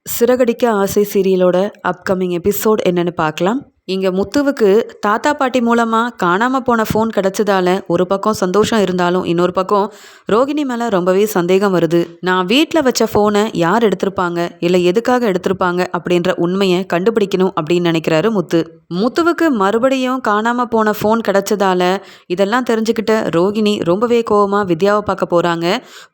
சிறகடிக்க ஆசை சீரியலோட upcoming episode என்னன்னு பார்க்கலாம். இங்கே முத்துவுக்கு தாத்தா பாட்டி மூலமாக காணாமல் போன ஃபோன் கிடச்சதால ஒரு பக்கம் சந்தோஷம் இருந்தாலும் இன்னொரு பக்கம் ரோகிணி மேலே ரொம்பவே சந்தேகம் வருது. நான் வீட்டில் வச்ச ஃபோனை யார் எடுத்திருப்பாங்க, இல்லை எதுக்காக எடுத்திருப்பாங்க அப்படின்ற உண்மையை கண்டுபிடிக்கணும் அப்படின்னு நினைக்கிறாரு முத்து. முத்துவுக்கு மறுபடியும் காணாமல் போன ஃபோன் கிடச்சதால இதெல்லாம் தெரிஞ்சுக்கிட்ட ரோகிணி ரொம்பவே கோவமாக வித்யாவை பார்க்க போகிறாங்க.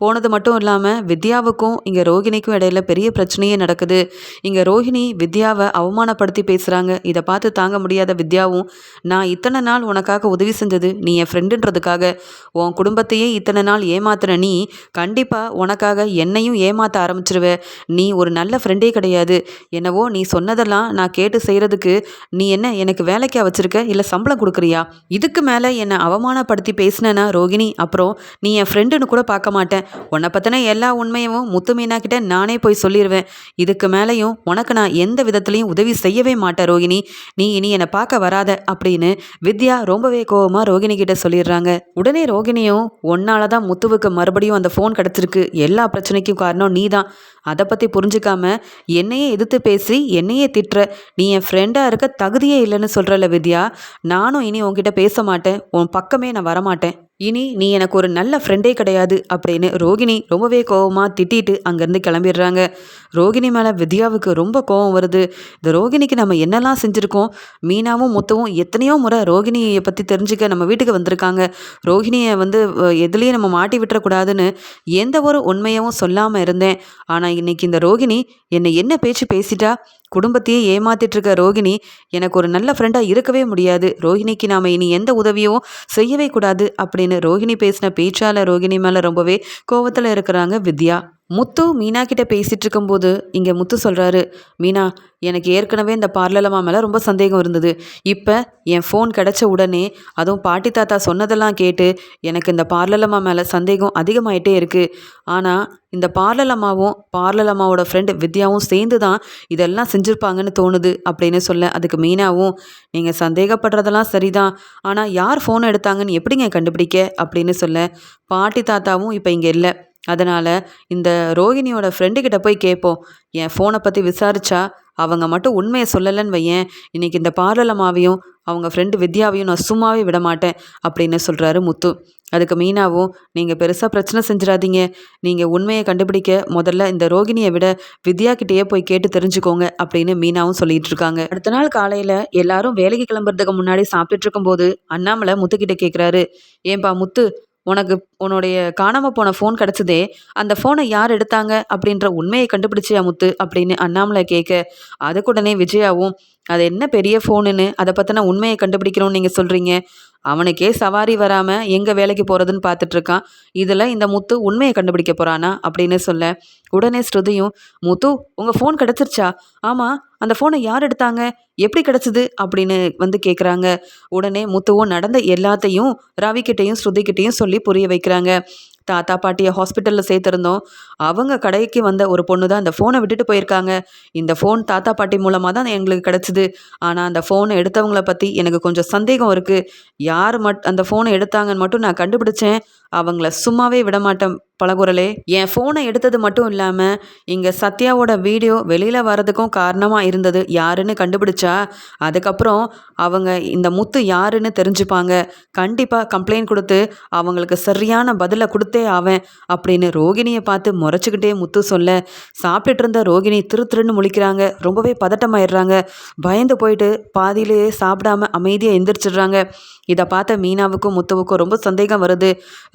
போனது மட்டும் இல்லாமல் வித்யாவுக்கும் இங்கே ரோகிணிக்கும் இடையில பெரிய பிரச்சனையே நடக்குது. இங்கே ரோகிணி வித்யாவை அவமானப்படுத்தி பேசுகிறாங்க. இதை பார்த்து தாங்க முடியாத வித்யாவும், நான் இத்தனை நாள் உனக்காக உதவி செஞ்சது நீ என் ஃப்ரெண்டுன்றதுக்காக, உன் குடும்பத்தையே இத்தனை நாள் ஏமாத்துன நீ கண்டிப்பாக உனக்காக என்னையும் ஏமாற்ற ஆரம்பிச்சிருவ. நீ ஒரு நல்ல ஃப்ரெண்டே கிடையாது. என்னவோ நீ சொன்னதெல்லாம் நான் கேட்டு செய்கிறதுக்கு நீ என்ன எனக்கு வேலைக்கா வச்சிருக்க, இல்லை சம்பளம் கொடுக்குறியா? இதுக்கு மேலே என்னை அவமானப்படுத்தி பேசினேன்னா ரோகிணி, அப்புறம் நீ என் ஃப்ரெண்டுன்னு கூட பார்க்க மாட்டேன். உன்னை பற்றின எல்லா உண்மையும் முத்து மீனா கிட்ட நானே போய் சொல்லிடுவேன். இதுக்கு மேலேயும் உனக்கு நான் எந்த விதத்துலையும் உதவி செய்யவே மாட்டேன் ரோகிணி. நீ இனி என்னை பார்க்க வராத அப்படின்னு வித்யா ரொம்பவே கோவமாக ரோகிணி கிட்ட சொல்லிடுறாங்க. உடனே ரோகிணியும், உன்னால தான் முத்துவுக்கு மறுபடியும் அந்த ஃபோன் கிடச்சிருக்கு, எல்லா பிரச்சனைக்கும் காரணம் நீ தான். அதை பற்றி புரிஞ்சுக்காம என்னையே எதிர்த்து பேசி என்னையே திட்டுற, நீ என் ஃப்ரெண்டாக இருக்க தகுதியே இல்லைன்னு சொல்கிறல வித்யா. நானும் இனி உன்கிட்ட பேச மாட்டேன், உன் பக்கமே நான் வரமாட்டேன். இனி நீ எனக்கு ஒரு நல்ல ஃப்ரெண்டே கிடையாது அப்படின்னு ரோகிணி ரொம்பவே கோவமாக திட்டிட்டு அங்கேருந்து கிளம்பிடுறாங்க. ரோகிணி மேலே வித்யாவுக்கு ரொம்ப கோவம் வருது. இந்த ரோகிணிக்கு நம்ம என்னெல்லாம் செஞ்சுருக்கோம். மீனாவும் முத்துவும் எத்தனையோ முறை ரோகிணியை பற்றி தெரிஞ்சுக்க நம்ம வீட்டுக்கு வந்திருக்காங்க. ரோகிணியை எதுலேயும் நம்ம மாட்டி விட்டுறக்கூடாதுன்னு எந்த ஒரு உண்மையவும் சொல்லாமல் இருந்தேன். ஆனால் இன்னைக்கு இந்த ரோகிணி என்னை என்ன பேச்சு பேசிட்டா. குடும்பத்தையே ஏமாத்திட்டு இருக்க ரோகிணி எனக்கு ஒரு நல்ல ஃப்ரெண்டாக இருக்கவே முடியாது. ரோகிணிக்கு நாம் இனி எந்த உதவியும் செய்யவே கூடாது அப்படின்னு ரோகிணி பேசின பேச்சால் ரோகிணி மேலே ரொம்பவே கோவத்தில் இருக்கிறாங்க வித்யா. முத்து மீனா கிட்ட பேசிகிட்டு இருக்கும்போது இங்கே முத்து சொல்கிறாரு, மீனா, எனக்கு ஏற்கனவே இந்த பார்லலம்மா மேலே ரொம்ப சந்தேகம் இருந்தது. இப்போ என் ஃபோன் கிடச்ச உடனே அதுவும் பாட்டி தாத்தா சொன்னதெல்லாம் கேட்டு எனக்கு இந்த பார்லலம்மா மேலே சந்தேகம் அதிகமாயிட்டே இருக்குது. ஆனால் இந்த பார்லலம்மாவும் பார்லலம்மாவோட ஃப்ரெண்டு வித்யாவும் சேர்ந்து தான் இதெல்லாம் செஞ்சுருப்பாங்கன்னு தோணுது அப்படின்னு சொல்ல, அதுக்கு மீனாவும், நீங்கள் சந்தேகப்படுறதெல்லாம் சரிதான், ஆனால் யார் ஃபோன் எடுத்தாங்கன்னு எப்படிங்க கண்டுபிடிக்க அப்படின்னு சொல்ல, பாட்டி தாத்தாவும் இப்போ இங்கே இல்லை, அதனால் இந்த ரோகிணியோட ஃப்ரெண்டுக்கிட்ட போய் கேட்போம். என் ஃபோனை பற்றி விசாரித்தா அவங்க மட்டும் உண்மையை சொல்லலைன்னு வையேன், இன்றைக்கி இந்த பார்லலம்மாவையும் அவங்க ஃப்ரெண்டு வித்யாவையும் நான் சும்மாவே விட மாட்டேன் அப்படின்னு சொல்கிறாரு முத்து. அதுக்கு மீனாவும், நீங்கள் பெருசாக பிரச்சனை செஞ்சிடாதீங்க, நீங்கள் உண்மையை கண்டுபிடிக்க முதல்ல இந்த ரோகிணியை விட வித்யா கிட்டேயே போய் கேட்டு தெரிஞ்சுக்கோங்க அப்படின்னு மீனாவும் சொல்லிட்டு இருக்காங்க. அடுத்த நாள் காலையில் எல்லாரும் வேலைக்கு கிளம்புறதுக்கு முன்னாடி சாப்பிட்டுட்டு இருக்கும்போது அண்ணாமலை முத்துக்கிட்ட கேட்குறாரு, ஏன்பா முத்து, உன்னுடைய காணாமல் போன ஃபோன் கிடச்சதே, அந்த ஃபோனை யார் எடுத்தாங்க அப்படின்ற உண்மையை கண்டுபிடிச்சியா முத்து அப்படின்னு அண்ணாமலை கேட்க, அதுக்குடனே விஜயாவும், அது என்ன பெரிய ஃபோனுன்னு அதை பற்றின உண்மையை கண்டுபிடிக்கணும்னு நீங்கள் சொல்கிறீங்க. அவனுக்கே சவாரி வராமல் எங்கே வேலைக்கு போகிறதுன்னு பார்த்துட்ருக்கான். இதில் இந்த முத்து உண்மையை கண்டுபிடிக்க போகிறானா அப்படின்னு சொல்ல, உடனே ஸ்ருதியும், முத்து உங்கள் ஃபோன் கிடச்சிருச்சா? ஆமாம், அந்த ஃபோனை யார் எடுத்தாங்க, எப்படி கிடச்சிது அப்படின்னு கேட்குறாங்க. உடனே முத்துவும் நடந்த எல்லாத்தையும் ரவிக்கிட்டையும் ஸ்ருதிக்கிட்டையும் சொல்லி புரிய வைக்கிறாங்க. தாத்தா பாட்டியை ஹாஸ்பிட்டலில் சேர்த்துருந்தோம். அவங்க கடைக்கு வந்த ஒரு பொண்ணு தான் இந்த ஃபோனை விட்டுட்டு போயிருக்காங்க. இந்த ஃபோன் தாத்தா பாட்டி மூலமாக தான் எங்களுக்கு கிடச்சிது. ஆனால் அந்த ஃபோனை எடுத்தவங்கள பற்றி எனக்கு கொஞ்சம் சந்தேகம் இருக்குது. யார் அந்த ஃபோனை எடுத்தாங்கன்னு மட்டும் நான் கண்டுபிடிச்சேன். அவங்கள சும்மாவே விடமாட்டேன் பலகுரலே. என் ஃபோனை எடுத்தது மட்டும் இல்லாமல் இங்கே சத்யாவோட வீடியோ வெளியில் வர்றதுக்கும் காரணமாக இருந்தது யாருன்னு கண்டுபிடிச்சா அதுக்கப்புறம் அவங்க இந்த முத்து யாருன்னு தெரிஞ்சுப்பாங்க. கண்டிப்பாக கம்ப்ளைண்ட் கொடுத்து அவங்களுக்கு சரியான பதிலை கொடுத்தே ஆவேன் அப்படின்னு ரோகிணியை பார்த்து முறைச்சிக்கிட்டே முத்து சொல்ல, சாப்பிட்டுட்டு இருந்த ரோகிணி திருன்னு முழிக்கிறாங்க. ரொம்பவே பதட்டமாயிடுறாங்க. பயந்து போயிட்டு பாதியிலேயே சாப்பிடாம அமைதியாக எந்திரிச்சிடுறாங்க. இதை பார்த்த மீனாவுக்கும் முத்துவுக்கும் ரொம்ப சந்தேகம் வருது.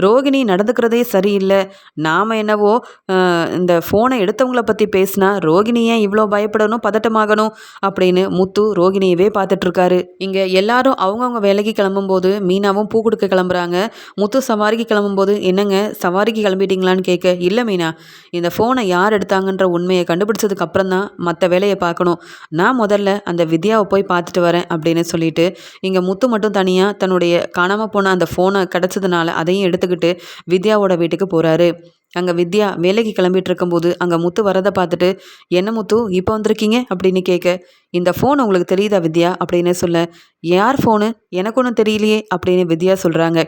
ரோகிணி நடந்துக்கிறதே சரியில்லை. நாம் என்னவோ இந்த ஃபோனை எடுத்தவங்கள பற்றி பேசினா ரோகிணி ஏன் இவ்வளோ பயப்படணும், பதட்டமாகணும் அப்படின்னு முத்து ரோகிணியவே பார்த்துட்ருக்காரு. இங்கே எல்லாரும் அவங்கவுங்க வேலைக்கு கிளம்பும்போது மீனாவும் பூ கொடுக்க கிளம்புறாங்க. முத்து சவாரிக்கு கிளம்பும்போது, என்னங்க சவாரிக்கு கிளம்பிட்டீங்களான்னு கேட்க, இல்லை மீனா, இந்த ஃபோனை யார் எடுத்தாங்கன்ற உண்மையை கண்டுபிடிச்சதுக்கு அப்புறம் தான் மற்ற வேலையை பார்க்கணும். நான் முதல்ல அந்த வித்யாவை போய் பார்த்துட்டு வரேன் அப்படின்னு சொல்லிட்டு இங்கே முத்து மட்டும் தனியாக தன்னுடைய காணாமல் போன அந்த ஃபோனை கிடச்சதுனால அதையும் எடுத்துக்கிட்டு வித்யாவோட வீட்டுக்கு போகிறாரு. அங்கே வித்யா வேலைக்கு கிளம்பிட்டு இருக்கும்போது அங்கே முத்து வரதை பார்த்துட்டு, என்ன முத்து இப்போ வந்திருக்கீங்க அப்படின்னு கேட்க, இந்த ஃபோன் உங்களுக்கு தெரியுதா வித்யா அப்படின்னு சொல்ல, யார் ஃபோனு, எனக்கு ஒன்றும் தெரியலையே அப்படின்னு வித்யா சொல்கிறாங்க.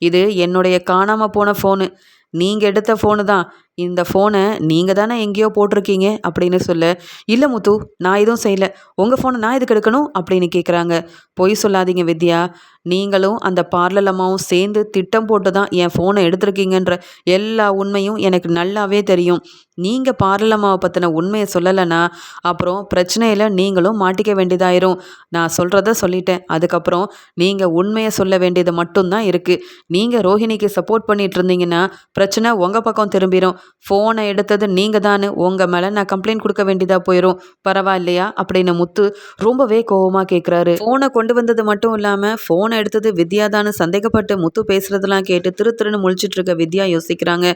இது என்னுடைய காணாமல் போன ஃபோனு, நீங்கள் எடுத்த ஃபோனு தான். இந்த ஃபோனை நீங்கள் தானே எங்கேயோ போட்டிருக்கீங்க அப்படின்னு சொல்ல, இல்லை முத்து, நான் எதுவும் செய்யலை, உங்கள் ஃபோனை நான் எதுக்கு எடுக்கணும் அப்படின்னு கேட்குறாங்க. பொய் சொல்லாதீங்க வித்யா, நீங்களும் அந்த பார்லர் அம்மாவும் சேர்ந்து திட்டம் போட்டு தான் என் ஃபோனை எடுத்திருக்கீங்கன்ற எல்லா உண்மையும் எனக்கு நல்லாவே தெரியும். நீங்கள் பார்லர் அம்மாவை பற்றின உண்மையை சொல்லலைன்னா அப்புறம் பிரச்சனையில் நீங்களும் மாட்டிக்க வேண்டியதாயிரும். நான் சொல்கிறத சொல்லிட்டேன். அதுக்கப்புறம் நீங்கள் உண்மையை சொல்ல வேண்டியது மட்டும்தான் இருக்குது. நீங்கள் ரோஹிணிக்கு சப்போர்ட் பண்ணிட்டு இருந்தீங்கன்னா பிரச்சனை உங்கள் பக்கம் திரும்பிடும். ஃபோனை எடுத்தது நீங்கள் தானு உங்கள் மேலே நான் கம்ப்ளைண்ட் கொடுக்க வேண்டியதாக போயிடும். பரவாயில்லையா அப்படின்னு முத்து ரொம்பவே கோவமாக கேட்குறாரு. ஃபோனை கொண்டு வந்தது மட்டும் இல்லாமல் ஃபோனை எடுத்தது வித்யா தானு சந்தேகப்பட்டு முத்து பேசுகிறதெல்லாம் கேட்டு திரு திருன்னு முழிச்சிட்டு இருக்க வித்யா யோசிக்கிறாங்க.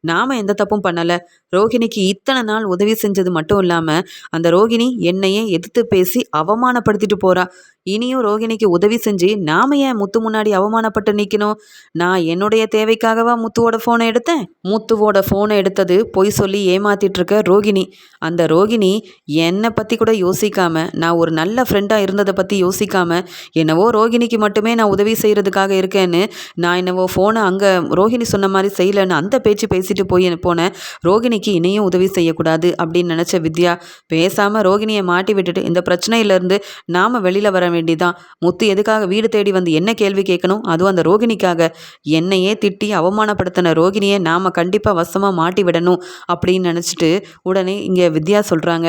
நாம எந்த தப்பும் பண்ணல. ரோகிணிக்கு இத்தனை நாள் உதவி செஞ்சது மட்டும் இல்லாம அந்த ரோகிணி என்னையே எதிர்த்து பேசி அவமானப்படுத்திட்டு போறா. இனியும் ரோகிணிக்கு உதவி செஞ்சு நாம ஏன் முத்து முன்னாடி அவமானப்பட்டு நிக்கணும்? நான் என்னுடைய தேவைக்காகவா முத்துவோட போனை எடுத்தேன்? முத்துவோட போனை எடுத்தது பொய் சொல்லி ஏமாத்திட்டு இருக்க ரோகிணி. அந்த ரோகிணி என்னை பத்தி கூட யோசிக்காம, நான் ஒரு நல்ல ஃப்ரெண்டா இருந்ததை பத்தி யோசிக்காம, என்னவோ ரோகிணிக்கு மட்டுமே நான் உதவி செய்யறதுக்காக இருக்கேன்னு நான் என்னவோ ஃபோனை அங்கே ரோஹிணி சொன்ன மாதிரி செய்யலைன்னு அந்த பேச்சு பேசிட்டு போனேன். ரோகிணிக்கு இனியும் உதவி செய்யக்கூடாது அப்படின்னு நினச்ச வித்யா பேசாமல் ரோகிணியை மாட்டி விட்டுட்டு இந்த பிரச்சனையிலேருந்து நாம் வெளியில் வர வேண்டிதான். முத்து எதுக்காக வீடு தேடி வந்து என்ன கேள்வி கேட்கணும்? அதுவும் அந்த ரோகிணிக்காக. என்னையே திட்டி அவமானப்படுத்தின ரோகிணியை நாம் கண்டிப்பாக வசமாக மாட்டி விடணும் அப்படின்னு நினச்சிட்டு உடனே இங்கே வித்யா சொல்கிறாங்க,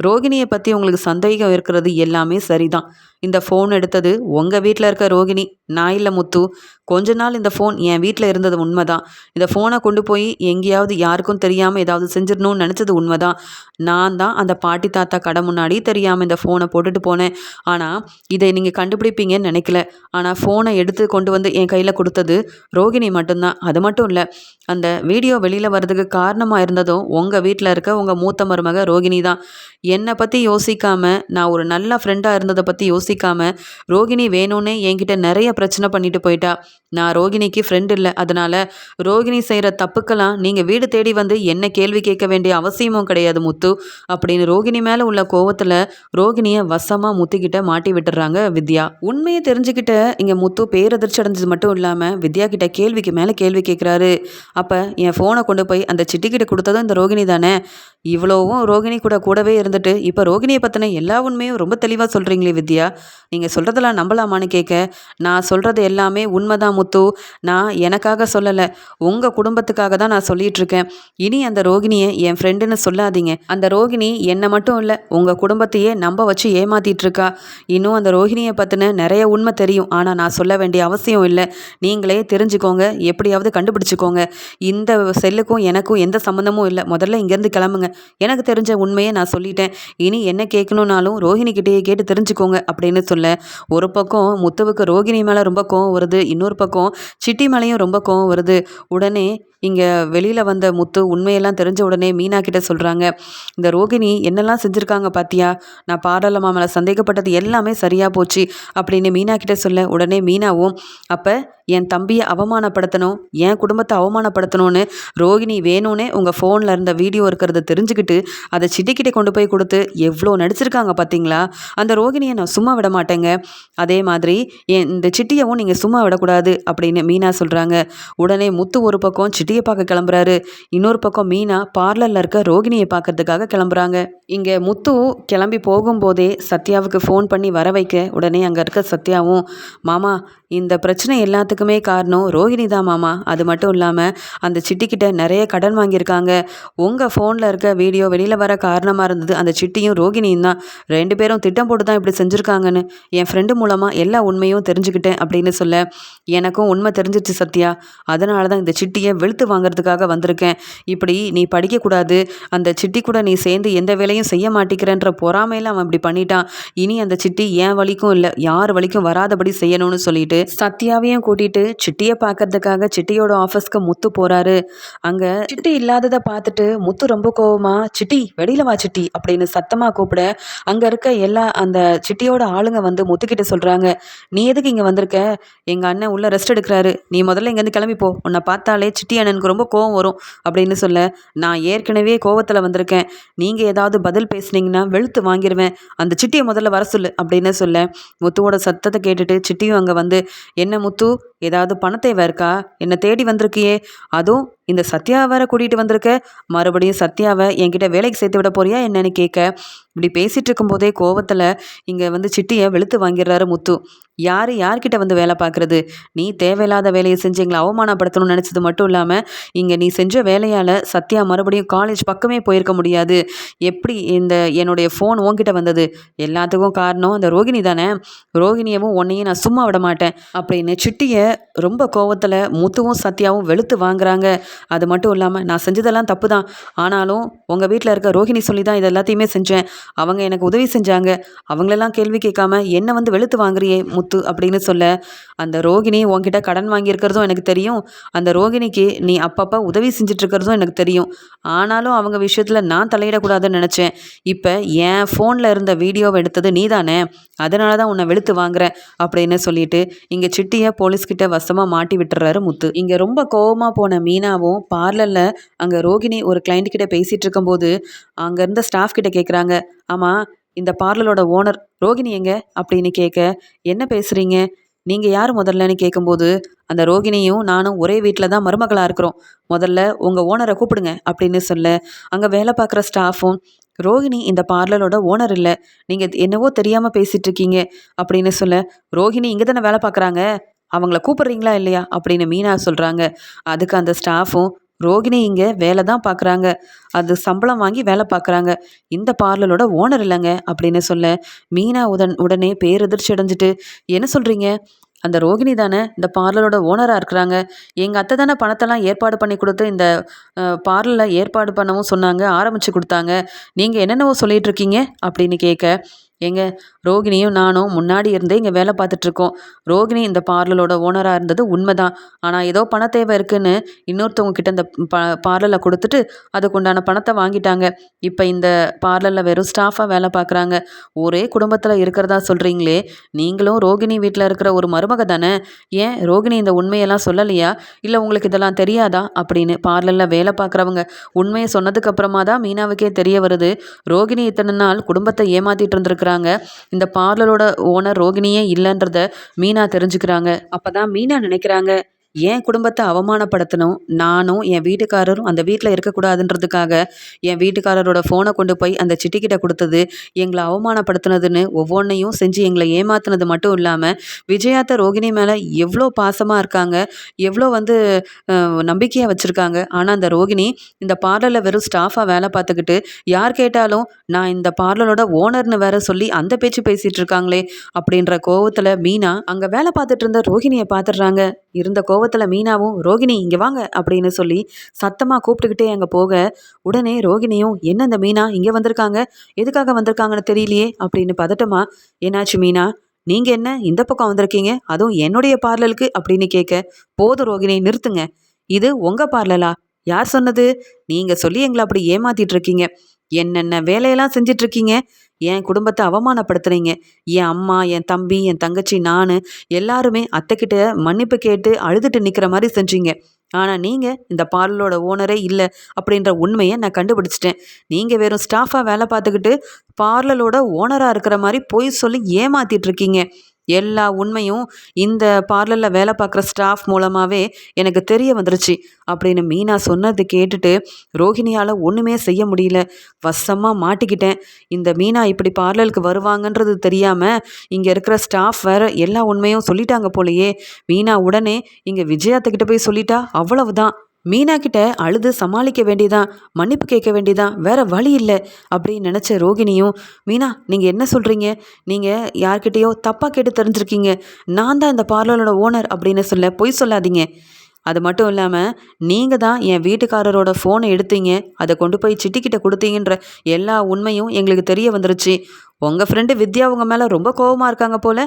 ரோகிணியை பற்றி உங்களுக்கு சந்தேகம் இருக்கிறது எல்லாமே சரிதான். இந்த ஃபோன் எடுத்தது உங்கள் வீட்டில் இருக்க ரோகிணி, நான் இல்லை முத்து. கொஞ்ச நாள் இந்த ஃபோன் என் வீட்டில் இருந்தது உண்மைதான். இந்த ஃபோனை கொண்டு போய் எங்கேயாவது யாருக்கும் தெரியாமல் ஏதாவது செஞ்சிடணும்னு நினச்சது உண்மைதான். நான் தான் அந்த பாட்டி தாத்தா கடை முன்னாடி தெரியாமல் இந்த ஃபோனை போட்டுட்டு போனேன். ஆனால் இதை நீங்கள் கண்டுபிடிப்பீங்கன்னு நினைக்கல. ஆனால் ஃபோனை எடுத்து கொண்டு வந்து என் கையில் கொடுத்தது ரோகிணி மட்டும்தான். அது மட்டும் இல்லை, அந்த வீடியோ வெளியில் வர்றதுக்கு காரணமாக இருந்ததும் உங்கள் வீட்டில் இருக்க உங்கள் மூத்த மருமக ரோகிணி தான். என்னை பற்றி யோசிக்காமல், நான் ஒரு நல்ல ஃப்ரெண்டாக இருந்ததை பற்றி யோசிக்காமல் ரோகிணி வேணும்னே என்கிட்ட நிறைய பிரச்சனை பண்ணிட்டு போயிட்டா. நான் ரோகிணிக்கு ஃப்ரெண்ட் இல்லை. அதனால் ரோகிணி செய்கிற தப்புக்கெல்லாம் நீங்கள் வீடு தேடி வந்து என்ன கேள்வி கேட்க வேண்டிய அவசியமும் கிடையாது முத்து அப்படின்னு ரோகிணி மேலே உள்ள கோவத்தில் ரோகிணியை வசமாக முத்துக்கிட்ட மாட்டி விட்டுறாங்க வித்யா. உண்மையை தெரிஞ்சுக்கிட்ட இங்கே முத்து பேரதிர்ச்சி அடைஞ்சது மட்டும் இல்லாமல் வித்யா கிட்ட கேள்விக்கு மேலே கேள்வி கேட்குறாரு. அப்போ என் ஃபோனை கொண்டு போய் அந்த சிட்டிக்கிட்ட கொடுத்ததும் இந்த ரோகிணி தானே? இவ்வளோவும் ரோகிணி கூடவே இருந்துட்டு இப்போ ரோகிணியை பற்றின எல்லா உண்மையும் ரொம்ப தெளிவாக சொல்கிறீங்களே வித்யா, நீங்கள் சொல்கிறதெல்லாம் நம்பலாமான்னு கேட்க, நான் சொல்கிறது எல்லாமே உண்மைதான் முத்து. நான் எனக்காக சொல்லலை, உங்கள் குடும்பத்துக்காக தான் நான் சொல்லிட்டு இருக்கேன். இனி அந்த ரோகிணியை என் ஃப்ரெண்டுன்னு சொல்லாதீங்க. அந்த ரோகிணி என்னை மட்டும் இல்லை, உங்கள் குடும்பத்தையே நம்ப வச்சு ஏமாத்திட்டு இருக்கா. இன்னும் அந்த ரோகிணியை பற்றின நிறைய உண்மை தெரியும். ஆனால் நான் சொல்ல வேண்டிய அவசியம் இல்லை. நீங்களே தெரிஞ்சுக்கோங்க, எப்படியாவது கண்டுபிடிச்சிக்கோங்க. இந்த செல்லுக்கும் எனக்கும் எந்த சம்மந்தமும் இல்லை. முதல்ல இங்கேருந்து கிளம்புங்க. எனக்கு தெரிஞ்ச உண்மையை நான் சொல்லிட்டேன். இனி என்ன கேட்கணுன்னாலும் ரோஹிணிக்கிட்டேயே கேட்டு தெரிஞ்சுக்கோங்க அப்படின்னு சொல்ல, ஒரு பக்கம் முத்துவுக்கு ரோகிணி மேலே ரொம்ப கோவம் வருது, இன்னொரு பக்கம் சிட்டி மேலேயும் ரொம்ப கோவம் வருது. உடனே இங்கே வெளியில் வந்த முத்து உண்மையெல்லாம் தெரிஞ்ச உடனே மீனா கிட்ட சொல்கிறாங்க, இந்த ரோகிணி என்னெல்லாம் செஞ்சுருக்காங்க பார்த்தியா? நான் பாராளமா மேலே சந்தேகப்பட்டது எல்லாமே சரியாக போச்சு அப்படின்னு மீனா கிட்ட சொல்ல, உடனே மீனாவும் அப்போ என் தம்பியை அவமானப்படுத்தணும், என் குடும்பத்தை அவமானப்படுத்தணும்னு ரோகிணி வேணும்னே உங்கள் ஃபோனில் இருந்த வீடியோ இருக்கிறத தெரிஞ்சுக்கிட்டு அதை சிட்டிக்கிட்டே கொண்டு போய் கொடுத்து எவ்வளோ நடிச்சிருக்காங்க பார்த்தீங்களா? அந்த ரோகிணியை நான் சும்மா விட மாட்டேங்க. அதே மாதிரி இந்த சிட்டியவும் நீங்கள் சும்மா விடக்கூடாது அப்படின்னு மீனா சொல்கிறாங்க. உடனே முத்து ஒரு பக்கம் சிட்டியை பார்க்க கிளம்புறாரு, இன்னொரு பக்கம் மீனா பார்லரில் இருக்க ரோகிணியை பார்க்கறதுக்காக கிளம்புறாங்க. இங்கே முத்து கிளம்பி போகும்போதே சத்யாவுக்கு ஃபோன் பண்ணி வர வைக்க, உடனே அங்கே இருக்க சத்யாவும், மாமா இந்த பிரச்சனை எல்லாத்துக்குமே காரணம் ரோகிணி தான் மாமா. அது மட்டும் இல்லாமல் அந்த சிட்டிக்கிட்ட நிறைய கடன் வாங்கியிருக்காங்க. உங்கள் ஃபோனில் இருக்க வீடியோ வெளியில் வர காரணமாக இருந்தது அந்த சிட்டியும் ரோகிணியும் தான். 2 பேரும் திட்டம் போட்டு தான் இப்படி செஞ்சுருக்காங்கன்னு என் ஃப்ரெண்டு மூலமாக எல்லா உண்மையும் தெரிஞ்சுக்கிட்டேன் அப்படின்னு சொல்ல, எனக்கும் உண்மை தெரிஞ்சிச்சு சத்யா. அதனால தான் இந்த சிட்டியை வெளுத்து வாங்கிறதுக்காக வந்திருக்கேன். இப்படி நீ படிக்கக்கூடாது, அந்த சிட்டி கூட நீ சேர்ந்து எந்த வேலையும் செய்ய மாட்டேங்கிறன்ற பொறாமையில் அவன் இப்படி பண்ணிட்டான். இனி அந்த சிட்டி என் வழிக்கும் இல்லை, யார் வழிக்கும் வராதபடி செய்யணும்னு சொல்லிட்டு சத்யாவையும் கூட்டிட்டு சிட்டியை பார்க்கறதுக்காக சிட்டியோட ஆஃபீஸ்க்கு முத்து போறாரு. அங்க சிட்டி இல்லாததை பார்த்துட்டு முத்து ரொம்ப கோவமா, சிட்டி வெளியில வா சிட்டி அப்படின்னு சத்தமா கூப்பிட, அங்க இருக்க எல்லா அந்த சிட்டியோட ஆளுங்க வந்து முத்துக்கிட்ட சொல்றாங்க, நீ எதுக்கு இங்க வந்திருக்க? எங்க அண்ணன் உள்ள ரெஸ்ட் எடுக்கிறாரு, நீ முதல்ல இங்கேருந்து கிளம்பி போ. உன்னை பார்த்தாலே சிட்டி அண்ணனுக்கு ரொம்ப கோவம் வரும் அப்படின்னு சொல்ல, நான் ஏற்கனவே கோவத்தில் வந்திருக்கேன், நீங்க ஏதாவது பதில் பேசுனீங்கன்னா வெளுத்து வாங்கிடுவேன், அந்த சிட்டியை முதல்ல வர சொல்லு அப்படின்னு சொல்ல, முத்துவோட சத்தத்தை கேட்டுட்டு சிட்டியும் அங்கே வந்து, என்ன முத்து ஏதாவது பணத்தேவை இருக்கா? என்ன தேடி வந்திருக்கியே, அதுவும் இந்த சத்யா வேற கூட்டிகிட்டு வந்திருக்க, மறுபடியும் சத்யாவை என்கிட்ட வேலைக்கு சேர்த்து விட போறியா என்னன்னு கேட்க, இப்படி பேசிகிட்டு இருக்கும்போதே கோவத்தில் இங்கே வந்து சிட்டியை வெளுத்து வாங்கிடுறாரு முத்து. யார்கிட்ட வந்து வேலை பார்க்குறது? நீ தேவையில்லாத வேலையை செஞ்சு எங்களை அவமானப்படுத்தணும்னு நினச்சது மட்டும் இல்லாமல் இங்கே நீ செஞ்ச வேலையால் சத்யா மறுபடியும் காலேஜ் பக்கமே போயிருக்க முடியாது. எப்படி என்னுடைய ஃபோன் உன்கிட்ட வந்தது? எல்லாத்துக்கும் காரணம் அந்த ரோகிணி தானே. ரோகிணியவும் உன்னையும் நான் சும்மா விட மாட்டேன் அப்படின்னு சிட்டியை ரொம்ப கோவத்தில் முத்துவும் சத்யாவும் வெளுத்து வாங்குறாங்க. அது மட்டும் இல்லாமல் நான் செஞ்சதெல்லாம் தப்பு தான், ஆனாலும் உங்கள் வீட்டில் இருக்க ரோகிணி சொல்லி தான் இது எல்லாத்தையுமே செஞ்சேன். அவங்க எனக்கு உதவி செஞ்சாங்க. அவங்களெல்லாம் கேள்வி கேட்காம என்னை வந்து வெளுத்து வாங்குறியே முத்து அப்படின்னு சொல்ல, அந்த ரோகிணி உன்கிட்ட கடன் வாங்கியிருக்கிறதும் எனக்கு தெரியும். அந்த ரோகிணிக்கு நீ அப்பப்போ உதவி செஞ்சிட்ருக்கிறதும் எனக்கு தெரியும். ஆனாலும் அவங்க விஷயத்தில் நான் தலையிடக்கூடாதுன்னு நினச்சேன். இப்போ என் ஃபோனில் இருந்த வீடியோவை எடுத்தது நீ தானே, அதனால தான் உன்னை வெளுத்து வாங்குறேன் அப்படின்னு சொல்லிட்டு இங்கே சிட்டியை போலீஸ்கிட்ட வசமாக மாட்டி விட்டுறாரு முத்து. இங்கே ரொம்ப கோவமாக போன மீனாவும் பார்லரில் அங்கே ரோகிணி ஒரு கிளைண்ட் கிட்ட பேசிகிட்டு இருக்கும்போது அங்கே இருந்த ஸ்டாஃப் கிட்ட கேட்குறாங்க, ஆமாம் இந்த பார்லரோட ஓனர் ரோகிணி எங்க அப்படின்னு கேட்க, என்ன பேசுகிறீங்க, நீங்கள் யார் முதல்லன்னு கேட்கும்போது, அந்த ரோகிணியும் நானும் ஒரே வீட்டில் தான் மருமகளாக இருக்கிறோம், முதல்ல உங்கள் ஓனரை கூப்பிடுங்க அப்படின்னு சொல்ல, அங்கே வேலை பார்க்குற ஸ்டாஃபும், ரோகிணி இந்த பார்லரோட ஓனர் இல்லை, நீங்கள் என்னவோ தெரியாமல் பேசிகிட்டு இருக்கீங்க அப்படின்னு சொல்ல, ரோகிணி இங்கே தானே வேலை பார்க்குறாங்க, அவங்கள கூப்பிட்றீங்களா இல்லையா அப்படின்னு மீனா சொல்கிறாங்க. அதுக்கு அந்த ஸ்டாஃபும், ரோகிணி இங்கே வேலை தான் பார்க்குறாங்க, அது சம்பளம் வாங்கி வேலை பார்க்குறாங்க, இந்த பார்லரோட ஓனர் இல்லைங்க அப்படின்னு சொல்ல, மீனா உடனே பேரதிர்ச்சி அடைஞ்சிட்டு, என்ன சொல்கிறீங்க, அந்த ரோகிணி தானே இந்த பார்லரோட ஓனராக இருக்கிறாங்க, எங்கள் அத்தை தானே பணத்தெல்லாம் ஏற்பாடு பண்ணி கொடுத்து இந்த பார்லரில் ஏற்பாடு பண்ணவும் சொன்னாங்க, ஆரம்பித்து கொடுத்தாங்க, நீங்கள் என்னென்னவோ சொல்லிகிட்டு இருக்கீங்க அப்படின்னு கேட்க, ஏங்க ரோகிணியும் நானும் முன்னாடி இருந்தே இங்கே வேலை பார்த்துட்ருக்கோம், ரோகிணி இந்த பார்லரோட ஓனராக இருந்தது உண்மைதான், ஆனால் ஏதோ பண தேவை இருக்குன்னு இன்னொருத்தவங்க கிட்ட இந்த பார்லரில் கொடுத்துட்டு அதுக்குண்டான பணத்தை வாங்கிட்டாங்க, இப்போ இந்த பார்லரில் வெறும் ஸ்டாஃபாக வேலை பார்க்குறாங்க, ஒரே குடும்பத்தில் இருக்கிறதா சொல்கிறீங்களே, நீங்களும் ரோகிணி வீட்டில் இருக்கிற ஒரு மருமக தானே, ஏன் ரோகிணி இந்த உண்மையெல்லாம் சொல்லலையா, இல்லை உங்களுக்கு இதெல்லாம் தெரியாதா அப்படின்னு பார்லரில் வேலை பார்க்குறவங்க உண்மையை சொன்னதுக்கப்புறமா தான் மீனாவுக்கே தெரிய வருது, ரோகிணி இத்தனை நாள் குடும்பத்தை ஏமாற்றிட்டு இருந்திருக்கிறாங்க, இந்த பார்லரோட ஓனர் ரோகிணியே இல்லைன்றத மீனா தெரிஞ்சுக்கிறாங்க. அப்பதான் மீனா நினைக்கிறாங்க, என் குடும்பத்தை அவமானப்படுத்தணும், நானும் என் வீட்டுக்காரரும் அந்த வீட்டில் இருக்கக்கூடாதுன்றதுக்காக என் வீட்டுக்காரரோட ஃபோனை கொண்டு போய் அந்த சிட்டிக்கிட்ட கொடுத்தது, எங்களை அவமானப்படுத்தினதுன்னு ஒவ்வொன்றையும் செஞ்சு எங்களை ஏமாத்தினது மட்டும் இல்லாமல் விஜயாத்த ரோகிணி மேலே எவ்வளோ பாசமாக இருக்காங்க, எவ்வளோ வந்து நம்பிக்கையாக வச்சுருக்காங்க. ஆனால் அந்த ரோகிணி இந்த பார்லரில் வெறும் ஸ்டாஃபாக வேலை பார்த்துக்கிட்டு யார் கேட்டாலும் நான் இந்த பார்லரோட ஓனர்னு வேற சொல்லி அந்த பேச்சு பேசிகிட்டு இருக்காங்களே அப்படின்ற கோவத்தில் மீனா அங்கே வேலை பார்த்துட்டு இருந்த ரோகிணியை பார்த்துடுறாங்க. இருந்த கோவத்தில் மீனாவும், ரோகிணி இங்கே வாங்க அப்படின்னு சொல்லி சத்தமாக கூப்பிட்டுக்கிட்டே அங்கே போக, உடனே ரோகிணியும், என்ன இந்த மீனா இங்கே வந்திருக்காங்க, எதுக்காக வந்திருக்காங்கன்னு தெரியலையே அப்படின்னு பதட்டமா, என்னாச்சு மீனா, நீங்கள் என்ன இந்த பக்கம் வந்திருக்கீங்க, அதுவும் என்னுடைய பார்லருக்கு அப்படின்னு கேட்க, போதும் ரோகிணி நிறுத்துங்க, இது உங்கள் பார்லரா, யார் சொன்னது, நீங்கள் சொல்லி எங்களை அப்படி ஏமாத்திட்டு இருக்கீங்க, என்னென்ன வேலையெல்லாம் செஞ்சிட்ருக்கீங்க, என் குடும்பத்தை அவமானப்படுத்துறீங்க, என் அம்மா, என் தம்பி, என் தங்கச்சி, நான் எல்லாருமே அத்தைக்கிட்ட மன்னிப்பு கேட்டு அழுதுட்டு நிற்கிற மாதிரி செஞ்சீங்க, ஆனால் நீங்கள் இந்த பார்லரோட ஓனரே இல்லை அப்படின்ற உண்மையை நான் கண்டுபிடிச்சிட்டேன், நீங்கள் வெறும் ஸ்டாஃபாக வேலை பார்த்துக்கிட்டு பார்லரோட ஓனராக இருக்கிற மாதிரி பொய் சொல்லி ஏமாத்திட்டு இருக்கீங்க, எல்லா உண்மையும் இந்த பார்லரில் வேலை பார்க்குற ஸ்டாஃப் மூலமாகவே எனக்கு தெரிய வந்துருச்சு அப்படின்னு மீனா சொன்னது கேட்டுட்டு ரோஹிணியால் ஒன்றுமே செய்ய முடியல, வசமாக மாட்டிக்கிட்டேன், இந்த மீனா இப்படி பார்லருக்கு வருவாங்கன்றது தெரியாமல் இங்கே இருக்கிற ஸ்டாஃப் வேறு எல்லா உண்மையும் சொல்லிட்டாங்க போலையே, மீனா உடனே இங்கே விஜயாத்துக்கிட்ட போய் சொல்லிட்டா அவ்வளவுதான், மீனா கிட்ட அழுது சமாளிக்க வேண்டியதான், மன்னிப்பு கேட்க வேண்டியதான், வேற வழி இல்லை அப்படின்னு நினச்ச ரோகிணியும், மீனா நீங்கள் என்ன சொல்கிறீங்க, நீங்கள் யார்கிட்டயோ தப்பாக கேட்டு தெரிஞ்சிருக்கீங்க, நான் தான் இந்த பார்லரோட ஓனர் அப்படின்னு சொல்ல பொய் சொல்லாதீங்க, அது மட்டும் இல்லாமல் நீங்கள் தான் என் வீட்டுக்காரரோட ஃபோனை எடுத்தீங்க, அதை கொண்டு போய் சிட்டிக்கிட்ட கொடுத்தீங்கன்ற எல்லா உண்மையும் எங்களுக்கு தெரிய வந்துருச்சு, உங்கள் ஃப்ரெண்டு வித்யா உங்க மேலே ரொம்ப கோபமாக இருக்காங்க போல்,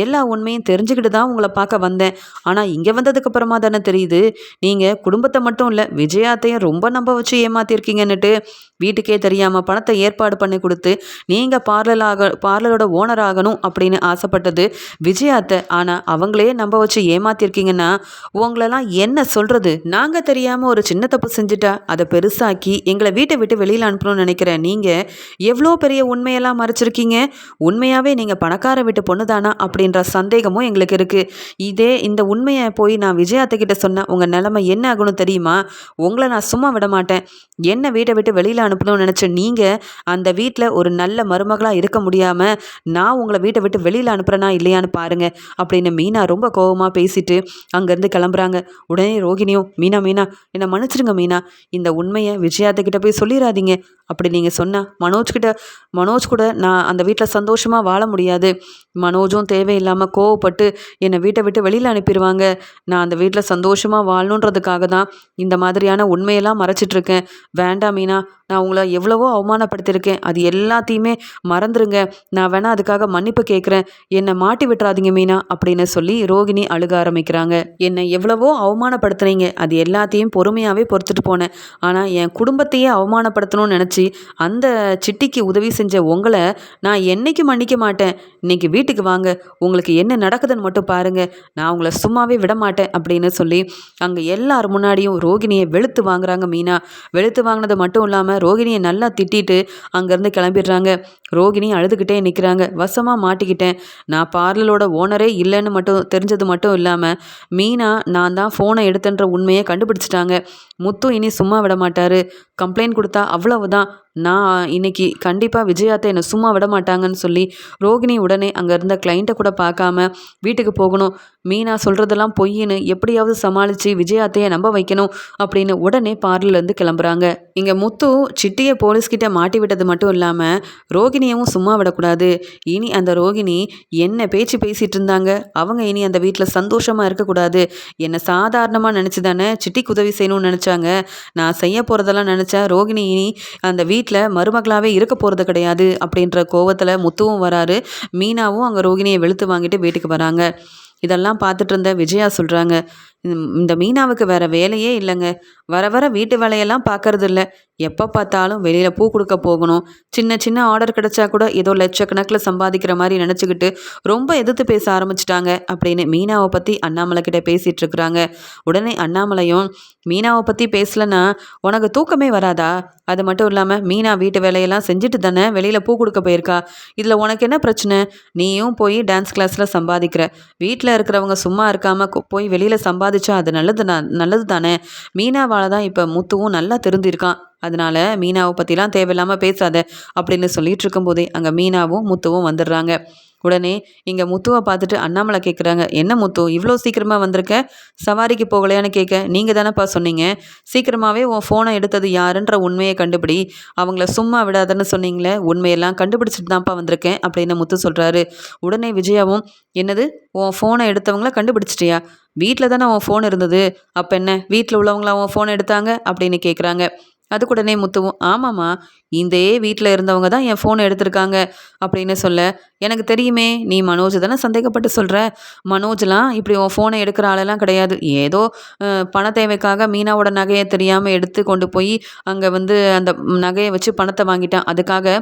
எல்லா உண்மையும் தெரிஞ்சுக்கிட்டு தான் உங்களை பார்க்க வந்தேன், ஆனால் இங்கே வந்ததுக்கப்புறமா தானே தெரியுது நீங்கள் குடும்பத்தை மட்டும் இல்லை விஜயாத்தையும் ரொம்ப நம்ப வச்சு ஏமாத்திருக்கீங்கன்னுட்டு, வீட்டுக்கே தெரியாமல் பணத்தை ஏற்பாடு பண்ணி கொடுத்து நீங்கள் பார்லரோட ஓனர் ஆகணும் அப்படின்னு ஆசைப்பட்டது விஜயாத்தை, ஆனால் அவங்களே நம்ப வச்சு ஏமாத்திருக்கீங்கன்னா உங்களெல்லாம் என்ன சொல்கிறது? நாங்கள் தெரியாமல் ஒரு சின்ன தப்பு செஞ்சுட்டா அதை பெருசாக்கி எங்களை வீட்டை விட்டு வெளியில் அனுப்பணும்னு நினைக்கிறேன். நீங்கள் எவ்வளோ பெரிய உண்மையெல்லாம் மறைச்சிருக்கீங்க. உண்மையாகவே நீங்கள் பணக்கார வீட்டு பொண்ணு தானா அப்படின்ற சந்தேகமும் எங்களுக்கு இருக்குது. இந்த உண்மையை போய் நான் விஜய் அத்தைக்கிட்ட சொன்னேன், உங்கள் நிலைமை என்ன ஆகணும் தெரியுமா? உங்களை நான் சும்மா விட மாட்டேன். என்ன வீட்டை விட்டு வெளியில் அனுப்பணும்னு நினச்ச நீங்கள் அந்த வீட்டில் ஒரு நல்ல மருமகளாக இருக்க முடியாமல் நான் உங்களை வீட்டை விட்டு வெளியில் அனுப்புகிறேனா இல்லையான்னு பாருங்க அப்படின்னு மீனா ரொம்ப கோபமாக பேசிட்டு அங்கேருந்து கிளம்புறாங்க. உடனே ரோகிணியும், மீனா மீனா என்னை மன்னிச்சிருங்க மீனா, இந்த உண்மையை விஜயாத்தக்கிட்ட போய் சொல்லிடாதீங்க. அப்படி நீங்கள் சொன்னால் மனோஜ் கூட நான் அந்த வீட்டில் சந்தோஷமாக வாழ முடியாது. மனோஜும் தேவையில்லாமல் கோவப்பட்டு என்னை வீட்டை விட்டு வெளியில் அனுப்பிடுவாங்க. நான் அந்த வீட்டில் சந்தோஷமாக வாழணுன்றதுக்காக தான் இந்த மாதிரியான உண்மையெல்லாம் மறைச்சிட்ருக்கேன். வேண்டாம் மீனா, நான் உங்களை எவ்வளவோ அவமானப்படுத்தியிருக்கேன். அது எல்லாத்தையுமே மறந்துருங்க. நான் வேணால் அதுக்காக மன்னிப்பு கேட்குறேன். என்னை மாட்டி விட்டுறாதீங்க மீனா அப்படின்னு சொல்லி ரோகிணி அழுக ஆரம்பிக்கிறாங்க. என்னை எவ்வளவோ அவமானப்படுத்துனீங்க, அது எல்லாத்தையும் பொறுமையாகவே பொறுத்துட்டு போனேன். ஆனால் என் குடும்பத்தையே அவமானப்படுத்தணும்னு நினச்சி அந்த சிட்டிக்கு உதவி செஞ்ச உங்களை நான் என்னைக்கு மன்னிக்க மாட்டேன். இன்னைக்கு வீட்டுக்கு வாங்க, உங்களுக்கு என்ன நடக்குதுன்னு மட்டும் பாருங்க, நான் உங்களை சும்மாவே விட மாட்டேன் அப்படின்னு சொல்லி அங்கே எல்லார் முன்னாடியும் ரோகிணியை வெளுத்து வாங்குறாங்க மீனா. வெளுத்து வாங்கினது மட்டும் இல்லாமல் ரோகிணியை நல்லா திட்டிட்டு அங்கேருந்து கிளம்பிடுறாங்க. ரோகிணி அழுதுகிட்டே நிற்கிறாங்க. வசமாக மாட்டிக்கிட்டேன், நான் பார்லரோட ஓனரே இல்லைன்னு மட்டும் தெரிஞ்சது மட்டும் இல்லாமல் மீனா நான் தான் ஃபோனை எடுத்தன்ற உண்மையை கண்டுபிடிச்சிட்டாங்க. முத்து இனி சும்மா விட மாட்டார். கம்ப்ளைண்ட் கொடுத்தா அவ்வளவுதான். நான் இன்னைக்கு கண்டிப்பாக விஜயாத்தை என்னை சும்மா விட மாட்டாங்கன்னு சொல்லி ரோகிணி உடனே அங்கே இருந்த கிளைண்ட்டை கூட பார்க்காம வீட்டுக்கு போகணும். மீனா சொல்கிறதெல்லாம் பொய்ன்னு எப்படியாவது சமாளித்து விஜயாத்தையை நம்ப வைக்கணும் அப்படின்னு உடனே பார்லர்லேருந்து கிளம்புறாங்க. இங்கே முத்து சிட்டியை போலீஸ்கிட்ட மாட்டி விட்டது மட்டும் இல்லாமல் ரோகிணியவும் சும்மா விடக்கூடாது. இனி அந்த ரோகிணி என்ன பேச்சு பேசிகிட்டு இருந்தாங்க, அவங்க இனி அந்த வீட்டில் சந்தோஷமாக இருக்கக்கூடாது. என்னை சாதாரணமாக நினச்சி தானே சிட்டிக்கு உதவி செய்யணும்னு நினச்சாங்க. நான் செய்ய போகிறதெல்லாம் நினச்சா ரோகிணி இனி அந்த வீட்டில் மருமகளாகவே இருக்க போகிறது கிடையாது அப்படின்ற கோவத்தில் முத்துவும் வராரு. மீனாவும் அங்கே ரோகிணியை வெளுத்து வாங்கிட்டு வீட்டுக்கு வராங்க. இதெல்லாம் பார்த்துட்டு இருந்த விஜயா சொல்கிறாங்க, இந்த மீனாவுக்கு வேறு வேலையே இல்லைங்க. வர வர வீட்டு வேலையெல்லாம் பார்க்கறது இல்லை. எப்போ பார்த்தாலும் வெளியில் பூ கொடுக்க போகணும். சின்ன சின்ன ஆர்டர் கிடச்சா கூட ஏதோ லட்சக்கணக்கில் சம்பாதிக்கிற மாதிரி நினச்சிக்கிட்டு ரொம்ப எதிர்த்து பேச ஆரம்பிச்சிட்டாங்க அப்படின்னு மீனாவை பற்றி அண்ணாமலை கிட்டே பேசிகிட்டு இருக்கிறாங்க. உடனே அண்ணாமலையும், மீனாவை பற்றி பேசலைன்னா உனக்கு தூக்கமே வராதா? அது மட்டும் இல்லாமல் மீனா வீட்டு வேலையெல்லாம் செஞ்சுட்டு தானே வெளியில் பூ கொடுக்க போயிருக்கா. இதில் உனக்கு என்ன பிரச்சனை? நீயும் போய் டான்ஸ் கிளாஸில் சம்பாதிக்கிற. வீட்டில் இருக்கிறவங்க சும்மா இருக்காமல் போய் வெளியில் சம்பாதிச்சா அது நல்லது தானே. மீனாவால் தான் இப்போ முத்துவும் நல்லா திருந்திருக்கான். அதனால மீனாவை பற்றிலாம் தேவையில்லாமல் பேசாத அப்படின்னு சொல்லிட்டு இருக்கும்போதே அங்கே மீனாவும் முத்துவும் வந்துடுறாங்க. உடனே இங்கே முத்துவை பார்த்துட்டு அண்ணாமலை கேட்குறாங்க, என்ன முத்து இவ்வளோ சீக்கிரமாக வந்திருக்க? சவாரிக்கு போகலையான்னு கேட்க, நீங்கள் தானேப்பா சொன்னீங்க சீக்கிரமாகவே உன் ஃபோனை எடுத்தது யாருன்ற உண்மையை கண்டுபிடி, அவங்கள சும்மா விடாதன்னு சொன்னீங்களே, உண்மையெல்லாம் கண்டுபிடிச்சிட்டு தான்ப்பா வந்திருக்கேன் அப்படின்னு முத்து சொல்கிறாரு. உடனே விஜயாவும், என்னது உன் ஃபோனை எடுத்தவங்கள கண்டுபிடிச்சிட்டியா? வீட்டில் தானே உன் ஃபோன் இருந்தது, அப்போ என்ன வீட்டில் உள்ளவங்களா உன் ஃபோனை எடுத்தாங்க அப்படின்னு கேட்குறாங்க. அதுக்குடனே முத்துவும், ஆமாம்மா இதே வீட்டில் இருந்தவங்க தான் என் ஃபோனை எடுத்திருக்காங்க அப்படின்னு சொல்ல, எனக்கு தெரியுமே நீ மனோஜ் தானே சந்தேகப்பட்டு சொல்கிற. மனோஜ்லாம் இப்படி உன் ஃபோனை எடுக்கிற ஆளெல்லாம் கிடையாது. ஏதோ பண தேவைக்காக மீனாவோட நகையை தெரியாமல் எடுத்து கொண்டு போய் அங்கே அந்த நகையை வச்சு பணத்தை வாங்கிட்டான். அதுக்காக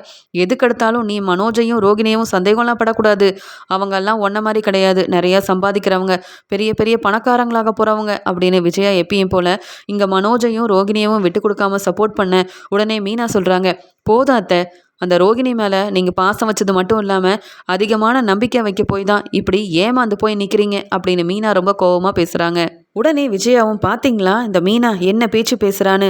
எதுக்கெடுத்தாலும் நீ மனோஜையும் ரோகிணியையும் சந்தேகம்லாம் படக்கூடாது. அவங்கெல்லாம் ஒன்றை மாதிரி கிடையாது, நிறையா சம்பாதிக்கிறவங்க, பெரிய பெரிய பணக்காரங்களாக போகிறவங்க அப்படின்னு விஜயா எப்பயும் போல் இங்கே மனோஜையும் ரோகிணியையும் விட்டு கொடுக்காம சப்போர்ட் பண்ண. உடனே மீனா சொல்கிறாங்க, போதும் அத்தை, அந்த ரோகிணி மேலே நீங்கள் பாசம் வச்சது மட்டும் இல்லாமல் அதிகமான நம்பிக்கை வைக்க போய் தான் இப்படி ஏமாந்து போய் நிற்கிறீங்க அப்படின்னு மீனா ரொம்ப கோபமாக பேசுகிறாங்க. உடனே விஜயாவும், பார்த்தீங்களா இந்த மீனா என்ன பேச்சு பேசுகிறான்னு.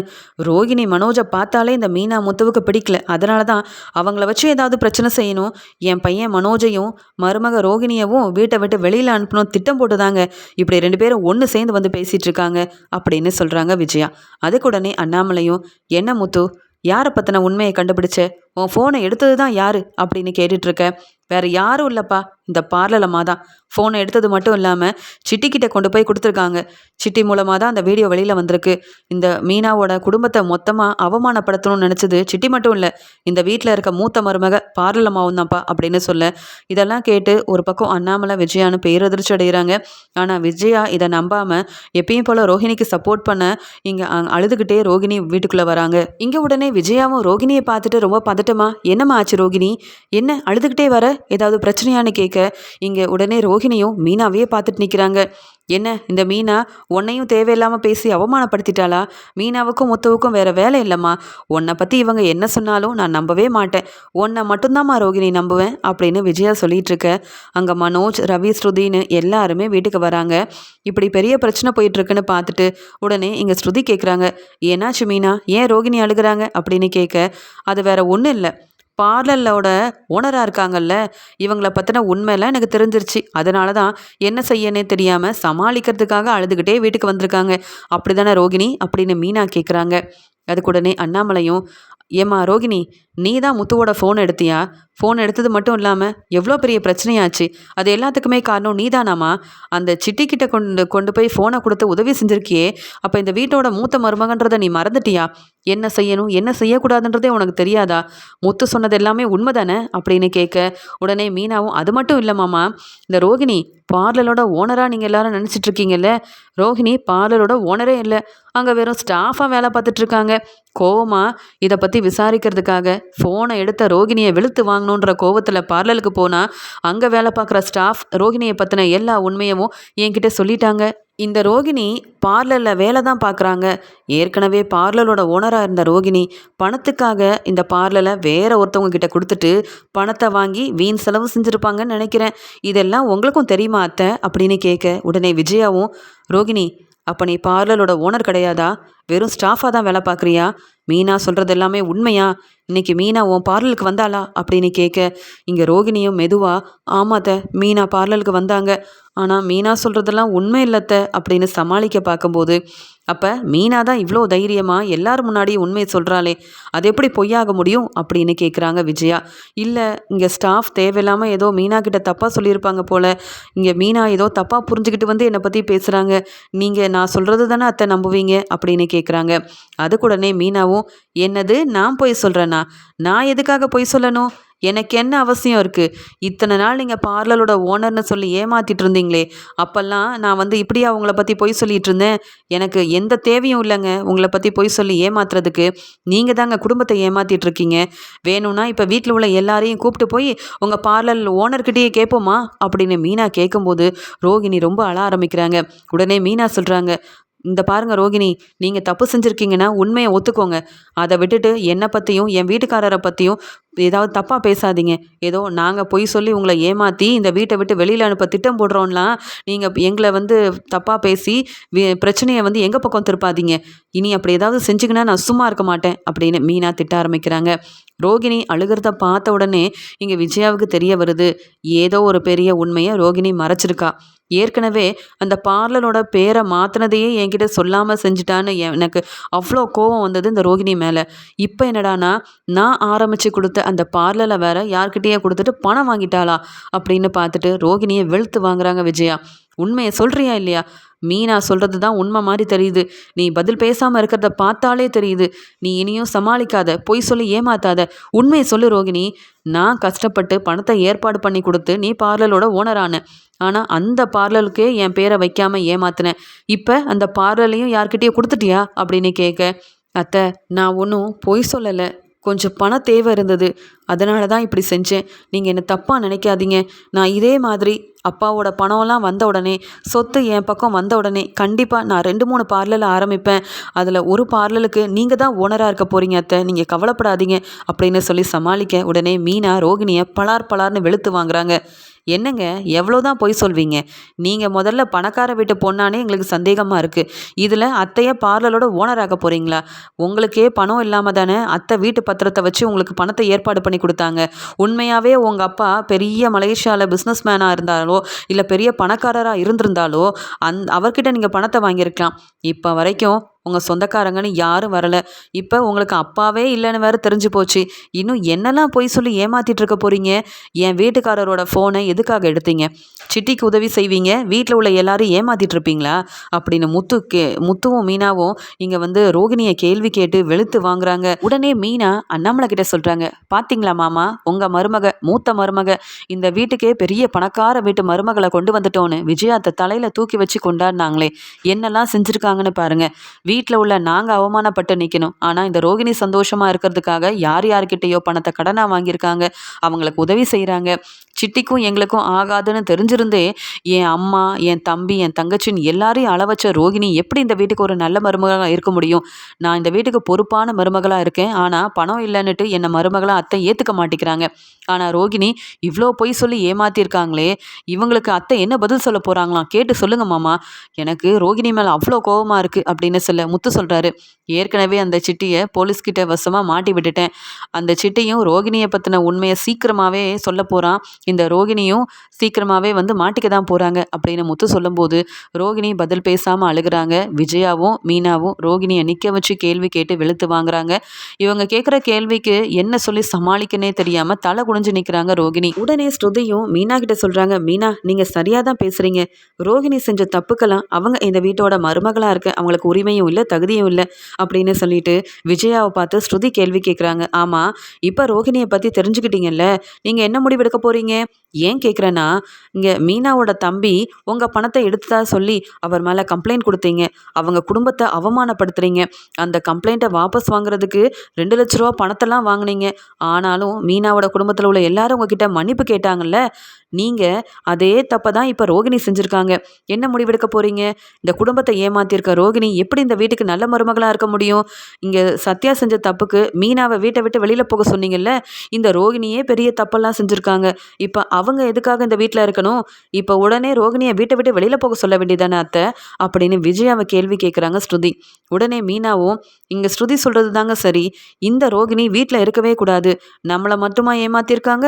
ரோகிணி மனோஜை பார்த்தாலே இந்த மீனா முத்துவுக்கு பிடிக்கல. அதனால தான் அவங்கள வச்சு ஏதாவது பிரச்சனை செய்யணும், என் பையன் மனோஜையும் மருமக ரோகிணியவும் வீட்டை விட்டு வெளியில் அனுப்பணும் திட்டம் போட்டுதாங்க இப்படி 2 பேரும் ஒன்று சேர்ந்து வந்து பேசிகிட்டு இருக்காங்க அப்படின்னு சொல்கிறாங்க விஜயா. அதுக்கு உடனே அண்ணாமலையும், என்ன முத்து யாரை பற்றின உண்மையை கண்டுபிடிச்ச? உன் ஃபோனை எடுத்தது தான் யார் அப்படின்னு கேட்டுட்ருக்க. வேறு யாரும் இல்லைப்பா, இந்த பார்லரம்மா தான் ஃபோனை எடுத்தது மட்டும் இல்லாமல் சிட்டிக்கிட்ட கொண்டு போய் கொடுத்துருக்காங்க. சிட்டி மூலமாக தான் அந்த வீடியோ வெளியில் வந்திருக்கு. இந்த மீனாவோட குடும்பத்தை மொத்தமாக அவமானப்படுத்தணும்னு நினச்சது சிட்டி மட்டும் இல்லை, இந்த வீட்டில் இருக்க மூத்த மருமக பார்லரம்மாவும் தான்ப்பா அப்படின்னு சொல்ல, இதெல்லாம் கேட்டு ஒரு பக்கம் அண்ணாமலை விஜயான்னு பேரதிர்ச்சி அடைகிறாங்க. ஆனால் விஜயா இதை நம்பாமல் எப்பயும் போல் ரோஹிணிக்கு சப்போர்ட் பண்ண இங்கே அழுதுகிட்டே ரோகிணி வீட்டுக்குள்ளே வராங்க. இங்கே உடனே விஜயாவும் ரோகிணியை பார்த்துட்டு ரொம்ப பதட்டமா, என்னம்மா ஆச்சு ரோகிணி, என்ன அழுதுகிட்டே வர, ஏதாவது பிரச்சனையான்னு கேட்க, இங்கே உடனே ரோகிணியும் மீனாவையே பார்த்துட்டு நிற்கிறாங்க. என்ன இந்த மீனா உன்னையும் தேவையில்லாமல் பேசி அவமானப்படுத்திட்டாளா? மீனாவுக்கும் முத்துவுக்கும் வேற வேலை இல்லைம்மா. உன்னை பற்றி இவங்க என்ன சொன்னாலும் நான் நம்பவே மாட்டேன். உன்னை மட்டும்தாம்மா ரோகிணி நம்புவேன் அப்படின்னு விஜயா சொல்லிட்டு இருக்க. அங்கே மனோஜ், ரவி, ஸ்ருதின்னு எல்லாருமே வீட்டுக்கு வராங்க. இப்படி பெரிய பிரச்சனை போயிட்டு இருக்குன்னு பார்த்துட்டு உடனே இங்கே ஸ்ருதி கேட்குறாங்க, ஏன்னாச்சு மீனா, ஏன் ரோகிணி அழுகுறாங்க அப்படின்னு கேட்க, அது வேற ஒன்றும் இல்லை, பார்லரோட ஓனராக இருக்காங்கல்ல, இவங்கள பற்றின உண்மையெல்லாம் எனக்கு தெரிஞ்சிருச்சு. அதனால தான் என்ன செய்யனே தெரியாமல் சமாளிக்கிறதுக்காக அழுதுகிட்டே வீட்டுக்கு வந்திருக்காங்க. அப்படி தானே ரோகிணி அப்படின்னு மீனா கேட்குறாங்க. அதுக்கு உடனே அண்ணாமலையும், ஏம்மா ரோகிணி, நீ தான் முத்துவோட ஃபோன் எடுத்தியா? ஃபோன் எடுத்தது மட்டும் இல்லாமல் எவ்வளோ பெரிய பிரச்சனையாச்சு, அது எல்லாத்துக்குமே காரணம் நீதானாமா? அந்த சிட்டிக்கிட்ட கொண்டு கொண்டு போய் ஃபோனை கொடுத்து உதவி செஞ்சிருக்கியே, அப்போ இந்த வீட்டோட மூத்த மருமகன்றதை நீ மறந்துட்டியா? என்ன செய்யணும் என்ன செய்யக்கூடாதுன்றதே உனக்கு தெரியாதா? முத்து சொன்னது எல்லாமே உண்மை தானே அப்படின்னு கேட்க, உடனே மீனாவும், அது மட்டும் இல்லைம்மாமா, இந்த ரோகிணி பார்லரோட ஓனராக நீங்கள் எல்லாரும் நினச்சிட்டு இருக்கீங்கல்ல, ரோஹிணி பார்லரோட ஓனரே இல்லை, அங்கே வெறும் ஸ்டாஃபாக வேலை பார்த்துட்ருக்காங்க. கோவமா இதை பற்றி விசாரிக்கிறதுக்காக ஃபோனை எடுத்த ரோகிணியை வெளுத்து வாங்கணுன்ற கோவத்தில் பார்லருக்கு போனால் அங்கே வேலை பார்க்குற ஸ்டாஃப் ரோகிணியை பற்றின எல்லா உண்மையும் என்கிட்ட சொல்லிட்டாங்க. இந்த ரோகிணி பார்லரில் வேலை தான் பார்க்குறாங்க. ஏற்கனவே பார்லரோட ஓனராக இருந்த ரோகிணி பணத்துக்காக இந்த பார்லரை வேற ஒருத்தவங்க கிட்ட கொடுத்துட்டு பணத்தை வாங்கி வீண் செலவு செஞ்சுருப்பாங்கன்னு நினைக்கிறேன். இதெல்லாம் உங்களுக்கும் தெரியுமா அத்தை அப்படின்னு கேட்க, உடனே விஜயாவும், ரோகிணி, அப்போ நீ பார்லரோட ஓனர் கிடையாதா? வெறும் ஸ்டாஃபாக தான் வேலை பார்க்குறியா? மீனா சொல்கிறது எல்லாமே உண்மையா? இன்னைக்கு மீனா உன் பார்லருக்கு வந்தாளா அப்படின்னு கேட்க, இங்கே ரோகிணியும் மெதுவா, ஆமாத்த, மீனா பார்லருக்கு வந்தாங்க, ஆனால் மீனா சொல்கிறதெல்லாம் உண்மை இல்லத்த அப்படின்னு சமாளிக்க பார்க்கும்போது, அப்போ மீனா தான் இவ்வளோ தைரியமாக எல்லார் முன்னாடி உண்மையை சொல்கிறாளே, அது எப்படி பொய்யாக முடியும் அப்படின்னு கேட்குறாங்க விஜயா. இல்லை, இங்கே ஸ்டாஃப் தேவையில்லாமல் ஏதோ மீனா கிட்ட தப்பாக சொல்லியிருப்பாங்க போல், இங்கே மீனா ஏதோ தப்பாக புரிஞ்சுக்கிட்டு வந்து என்னை பற்றி பேசுகிறாங்க, நீங்கள் நான் சொல்கிறது தானே அத்தை நம்புவீங்க அப்படின்னு கேட்குறாங்க. அதுக்குடனே மீனாவும், என்னது நான் பொய் சொல்கிறேன்னா? நான் எதுக்காக பொய் சொல்லணும்? எனக்கு என்ன அவசியம் இருக்குது? இத்தனை நாள் நீங்கள் பார்லரோட ஓனர்னு சொல்லி ஏமாற்றிட்டு இருந்தீங்களே, அப்போல்லாம் நான் இப்படியா உங்களை பற்றி பொய் சொல்லிகிட்டு இருந்தேன்? எனக்கு எந்த தேவையும் இல்லைங்க உங்களை பற்றி பொய் சொல்லி ஏமாத்துறதுக்கு. நீங்கள் தாங்க குடும்பத்தை ஏமாற்றிட்டு இருக்கீங்க. வேணும்னா இப்போ வீட்டில் உள்ள எல்லாரையும் கூப்பிட்டு போய் உங்கள் பார்லர் ஓனர்கிட்டயே கேட்போமா அப்படின்னு மீனா கேட்கும்போது ரோகிணி ரொம்ப அழ ஆரம்பிக்கிறாங்க. உடனே மீனா சொல்கிறாங்க, இந்த பாருங்க ரோகிணி, நீங்கள் தப்பு செஞ்சுருக்கீங்கன்னா உண்மையை ஒத்துக்கோங்க. அதை விட்டுட்டு என்னை பற்றியும் என் வீட்டுக்காரரை பற்றியும் ஏதாவது தப்பாக பேசாதீங்க. ஏதோ நாங்கள் பொய் சொல்லி உங்களை ஏமாற்றி இந்த வீட்டை விட்டு வெளியில் அனுப்ப திட்டம் போடுறோம்லாம் நீங்கள் எங்களை தப்பாக பேசி பிரச்சனையை எங்கள் பக்கம் திருப்பாதீங்க. இனி அப்படி ஏதாவது செஞ்சுக்கினா நான் சும்மா இருக்க மாட்டேன் அப்படின்னு மீனா திட்ட ஆரம்பிக்கிறாங்க. ரோகிணி அழுகிறத பார்த்த உடனே இங்கே விஜயாவுக்கு தெரிய வருது, ஏதோ ஒரு பெரிய உண்மையை ரோகிணி மறைச்சிருக்கா. ஏற்கனவே அந்த பார்லரோட பேரை மாற்றினதையே என்கிட்ட சொல்லாமல் செஞ்சுட்டான்னு எனக்கு அவ்வளோ கோபம் வந்தது இந்த ரோகிணி மேலே. இப்போ என்னடானா, நான் ஆரம்பித்து கொடுத்த அந்த பார்லரில் வேற யார்கிட்டயே கொடுத்துட்டு பணம் வாங்கிட்டாளா அப்படின்னு பார்த்துட்டு ரோகிணியை வெளுத்து வாங்குறாங்க விஜயா. உண்மையை சொல்கிறியா இல்லையா? மீனா சொல்கிறது தான் உண்மை மாதிரி தெரியுது. நீ பதில் பேசாமல் இருக்கிறத பார்த்தாலே தெரியுது. நீ இனியும் சமாளிக்காத, பொய் சொல்லி ஏமாத்தாத, உண்மையை சொல்லு ரோகிணி. நான் கஷ்டப்பட்டு பணத்தை ஏற்பாடு பண்ணி கொடுத்து நீ பார்லரோட ஓனரான, ஆனால் அந்த பார்லருக்கே என் பேரை வைக்காமல் ஏமாத்தினேன். இப்போ அந்த பார்லர்லையும் யார்கிட்டயோ கொடுத்துட்டியா அப்படின்னு கேட்க, அத்தை, நான் ஒன்றும் பொய் சொல்லலை, கொஞ்சம் பண தேவை இருந்தது, அதனால தான் இப்படி செஞ்சேன். நீங்கள் என்னை தப்பாக நினைக்காதீங்க. நான் இதே மாதிரி அப்பாவோட பணம்லாம் வந்த உடனே, சொத்து என் பக்கம் வந்த உடனே கண்டிப்பாக நான் 2-3 பார்லரில் ஆரம்பிப்பேன். அதில் ஒரு பார்லருக்கு நீங்கள் தான் ஓனராக இருக்க போகிறீங்க அத்தை, நீங்கள் கவலைப்படாதீங்க அப்படின்னு சொல்லி சமாளிக்க, உடனே மீனா ரோகிணியை பலார்னு வெளுத்து வாங்குறாங்க. என்னங்க, எவ்வளோதான் பொய் சொல்வீங்க? நீங்கள் முதல்ல பணக்கார வீட்டு பொண்ணானே எங்களுக்கு சந்தேகமாக இருக்குது. இதில் அத்தையை பார்லரோட ஓனராக போகிறீங்களா? உங்களுக்கே பணம் இல்லாமல் தானே அத்தை வீட்டு பத்திரத்தை வச்சு உங்களுக்கு பணத்தை ஏற்பாடு பண்ணி கொடுத்தாங்க. உண்மையாகவே உங்கள் அப்பா பெரிய மலேசியாவில் பிஸ்னஸ் மேனாக இருந்தாலோ இல்லை பெரிய பணக்காரராக இருந்திருந்தாலோ அவர்கிட்ட நீங்கள் பணத்தை வாங்கியிருக்கலாம். இப்போ வரைக்கும் உங்கள் சொந்தக்காரங்கன்னு யாரும் வரலை. இப்போ உங்களுக்கு அப்பாவே இல்லைன்னு வேறு தெரிஞ்சு போச்சு. இன்னும் என்னெல்லாம் பொய் சொல்லி ஏமாற்றிட்டு இருக்க போகிறீங்க? என் வீட்டுக்காரரோட ஃபோனை எதுக்காக எடுத்தீங்க? சிட்டிக்கு உதவி செய்வீங்க, வீட்டில் உள்ள எல்லாரும் ஏமாற்றிட்டு இருப்பீங்களா அப்படின்னு முத்துவும் மீனாவும் இங்கே ரோகிணியை கேள்வி கேட்டு வெளுத்து வாங்குறாங்க. உடனே மீனா அண்ணாமலை கிட்ட சொல்கிறாங்க, பார்த்தீங்களா மாமா, உங்கள் மூத்த மருமக இந்த வீட்டுக்கே பெரிய பணக்கார வீட்டு மருமகளை கொண்டு வந்துட்டோன்னு விஜயாத்தை தலையில் தூக்கி வச்சு கொண்டாடினாங்களே, என்னெல்லாம் செஞ்சுருக்காங்கன்னு பாருங்கள். வீட்டில் உள்ள நாங்கள் அவமானப்பட்டு நிற்கணும். ஆனால் இந்த ரோகிணி சந்தோஷமாக இருக்கிறதுக்காக யார்கிட்டயோ பணத்தை கடனாக வாங்கியிருக்காங்க, அவங்களுக்கு உதவி செய்கிறாங்க. சித்திக்கும் எங்களுக்கும் ஆகாதுன்னு தெரிஞ்சிருந்தே என் அம்மா, என் தம்பி, என் தங்கச்சின்னு எல்லாரையும் அள வச்ச ரோகிணி எப்படி இந்த வீட்டுக்கு ஒரு நல்ல மருமகளா இருக்க முடியும்? நான் இந்த வீட்டுக்கு பொறுப்பான மருமகளா இருக்கேன். ஆனா பணம் இல்லன்னுட்டு என்ன மருமகளா அத்தை ஏத்துக்க மாட்டேங்கிறாங்க. ஆனா ரோகிணி இவ்ளோ பொய் சொல்லி ஏமாத்தியிருக்காங்களே, இவங்களுக்கு அத்தை என்ன பதில் சொல்லப் போறாங்களாம்? கேட்டு சொல்லுங்க மாமா. எனக்கு ரோகிணி மேல அவ்ளோ கோவமா இருக்கு அப்படின்னு சொல்ல முத்து சொல்றாரு. ஏற்கனவே அந்த சிட்டிய போலீஸ்கிட்ட வசமா மாட்டி விட்டுட்டேன். அந்த சிட்டியும் ரோகிணிய பத்தின உண்மைய சீக்கிரமாவே சொல்லப் போறான். இந்த ரோகிணியும் சீக்கிரமாவே வந்து மாட்டிக்க தான் போறாங்க அப்படின்னு முத்து சொல்லும்போது, ரோகிணி பதில் பேசாம அழுகுறாங்க. விஜயாவும் மீனாவும் ரோகிணிய நிக்க வச்சு கேள்வி கேட்டு வெளுத்து வாங்குறாங்க. இவங்க கேட்குற கேள்விக்கு என்ன சொல்லி சமாளிக்கனே தெரியாம தலை குனிஞ்சு நிற்கிறாங்க ரோகிணி. உடனே ஸ்ருதியும் மீனா கிட்ட சொல்றாங்க, மீனா நீங்க சரியா தான் பேசுறீங்க. ரோகிணி செஞ்ச தப்புக்கெல்லாம் அவங்க இந்த வீட்டோட மருமகளா இருக்க அவங்களுக்கு உரிமையும் இல்லை தகுதியும் இல்லை அப்படின்னு சொல்லிட்டு விஜயாவை பார்த்து ஸ்ருதி கேள்வி கேட்குறாங்க. ஆமா, இப்போ ரோகிணியை பற்றி தெரிஞ்சுக்கிட்டீங்கல்ல, நீங்கள் என்ன முடிவெடுக்க போறீங்க? ஏன் கேட்குறேன்னா, இங்கே மீனாவோட தம்பி உங்கள் பணத்தை எடுத்ததா சொல்லி அவர் மேலே கம்ப்ளைண்ட் கொடுத்தீங்க. அவங்க குடும்பத்தை அவமானப்படுத்துறீங்க. அந்த கம்ப்ளைண்ட்டை வாபஸ் வாங்குறதுக்கு 2 லட்ச ரூபா பணத்தெல்லாம் வாங்குனீங்க. ஆனாலும் மீனாவோட குடும்பத்தில் உள்ள எல்லாரும் உங்ககிட்ட மன்னிப்பு கேட்டாங்கல்ல, நீங்கள் அதே தப்பை தான் இப்போ ரோகிணி செஞ்சுருக்காங்க. என்ன முடிவெடுக்க போறீங்க? இந்த குடும்பத்தை ஏமாத்தியிருக்க ரோகிணி எப்படி இந்த வீட்டுக்கு நல்ல மருமகளாக இருக்க முடியும்? இங்கே சத்யா செஞ்ச தப்புக்கு மீனாவை வீட்டை விட்டு வெளியில் போக சொன்னீங்கல்ல, இந்த ரோகிணியே பெரிய தப்பெல்லாம் செஞ்சுருக்காங்க. இப்போ அவங்க எதுக்காக இந்த வீட்டில் இருக்கணும்? இப்போ உடனே ரோகிணியை வீட்டை விட்டு வெளியில் போக சொல்ல வேண்டியதானே அத்தை அப்படின்னு விஜயாவை கேள்வி கேட்குறாங்க ஸ்ருதி. உடனே மீனாவும், இங்கே ஸ்ருதி சொல்கிறது தாங்க சரி. இந்த ரோகிணி வீட்டில் இருக்கவே கூடாது. நம்மளை மட்டுமா ஏமாத்தியிருக்காங்க,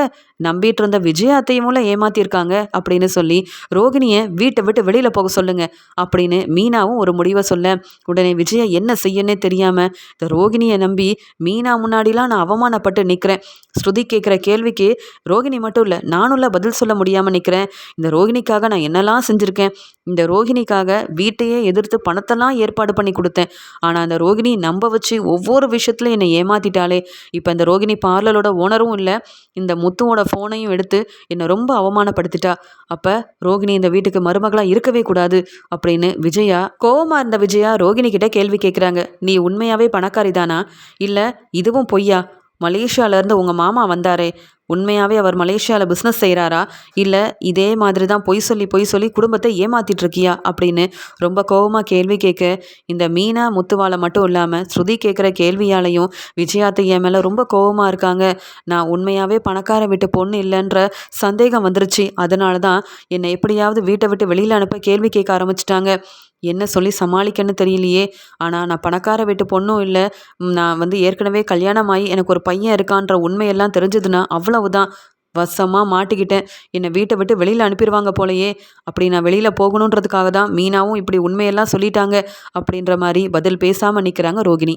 நம்பிட்டு இருந்த விஜயா அத்தையும் ஏமாத்தியிருக்காங்க அப்படின்னு சொல்லி ரோகிணியை வீட்டை விட்டு வெளியில் போக சொல்லுங்க அப்படின்னு மீனாவும் ஒரு முடிவை சொல்ல, உடனே விஜயா என்ன செய்யன்னே தெரியாம இந்த ரோகிணியை நம்பி மீனா முன்னாடிலாம் நான் அவமானப்பட்டு நிற்கிறேன். ஸ்ருதி கேட்குற கேள்விக்கு ரோகிணி மட்டும் இல்லை நானும்ல பதில் சொல்ல முடியாமல் நிற்கிறேன். இந்த ரோகிணிக்காக நான் என்னெல்லாம் செஞ்சுருக்கேன். இந்த ரோகிணிக்காக வீட்டையே எதிர்த்து பணத்தெல்லாம் ஏற்பாடு பண்ணி கொடுத்தேன். ஆனால் அந்த ரோகிணி நம்ப வச்சு ஒவ்வொரு விஷயத்துலையும் என்னை ஏமாத்திட்டாலே. இப்போ இந்த ரோகிணி பார்லரோட ஓனரும் இல்லை, இந்த முத்துவோட ஃபோனையும் எடுத்து என்னை ரொம்ப அவமானப்படுத்திட்டா. அப்போ ரோகிணி இந்த வீட்டுக்கு மருமகளாக இருக்கவே கூடாது அப்படின்னு விஜயா கோவமா இருந்த விஜயா ரோகிணி கிட்ட கேள்வி கேட்குறாங்க. நீ உண்மையாவே பணக்காரி தானா, இல்லை இதுவும் பொய்யா? மலேசியாவிலேருந்து உங்கள் மாமா வந்தாரே, உண்மையாகவே அவர் மலேசியாவில் பிஸ்னஸ் செய்கிறாரா, இல்லை இதே மாதிரி தான் பொய் சொல்லி குடும்பத்தை ஏமாத்திட்டு இருக்கியா அப்படின்னு ரொம்ப கோவமாக கேள்வி கேட்க, இந்த மீனா முத்துவாலை மட்டும் இல்லாமல் ஸ்ருதி கேட்குற கேள்வியாலையும் விஜயாத்தை என் மேலே ரொம்ப கோவமாக இருக்காங்க. நான் உண்மையாகவே பணக்கார வீட்டு பொண்ணு இல்லைன்ற சந்தேகம் வந்துருச்சு. அதனால தான் என்னை எப்படியாவது வீட்டை விட்டு வெளியில் அனுப்ப கேள்வி கேட்க ஆரம்பிச்சிட்டாங்க. என்ன சொல்லி சமாளிக்கன்னு தெரியலையே. ஆனால் நான் பணக்கார வீட்டு பொண்ணும் இல்லை, நான் வந்து ஏற்கனவே கல்யாணமாகி எனக்கு ஒரு பையன் இருக்கான்ற உண்மையெல்லாம் தெரிஞ்சதுன்னா அவ்வளவுதான், வசமாக மாட்டிக்கிட்டேன். என்னை வீட்டை விட்டு வெளியில் அனுப்பிடுவாங்க போலையே. அப்படி நான் வெளியில் போகணுன்றதுக்காக தான் மீனாவும் இப்படி உண்மையெல்லாம் சொல்லிட்டாங்க அப்படின்ற மாதிரி பதில் பேசாமல் நிற்கிறாங்க ரோகிணி.